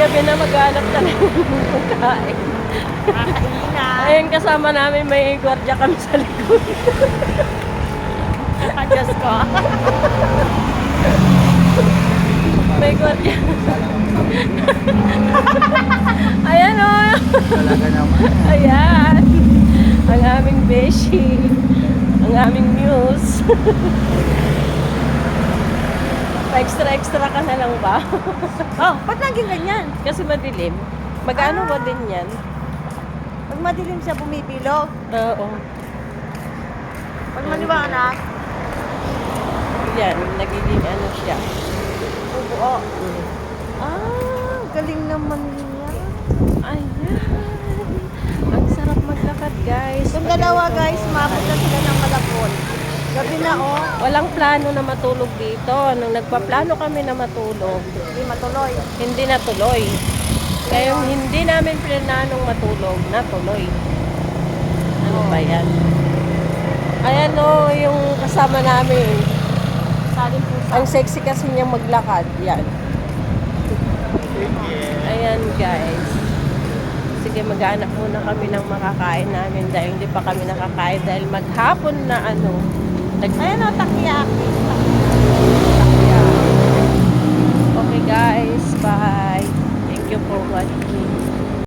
gabi na maghanap tayo ng pagkain. Kakaingan. Ayun, kasama namin may gwardiya kami sa likod. Ang Diyos ko. May gwardiya. Ayan o. Talaga naman. Ayan. Ang aming beshi. Ang aming muse. Extra ka na lang ba? Oh, ba't naging ganyan? Kasi madilim. Magano ba din yan? Pag madilim siya bumibilog. Oo. Pag maliwanag, Yan, nagiging ano siya. bubuo. Ah, galing naman niya. Ayan. Ang sarap maglakad, guys. Itong dalawa guys, maabot na sila ng Malabon. Gabi na oh, Walang plano na matulog dito. Nung nagpaplano kami na matulog, hindi matuloy. hindi natuloy. Kaya yung hindi namin plananong matulog, natuloy. Ano ba yan? Ayan o, yung kasama namin. Saling pusa. Ang sexy kasi niya maglakad. Yan. Ayan guys. Sige, maghanap muna kami ng makakain namin dahil hindi pa kami nakakain dahil maghapon na ano. Ayan o, takoyaki. Okay guys, bye. Thank you for watching.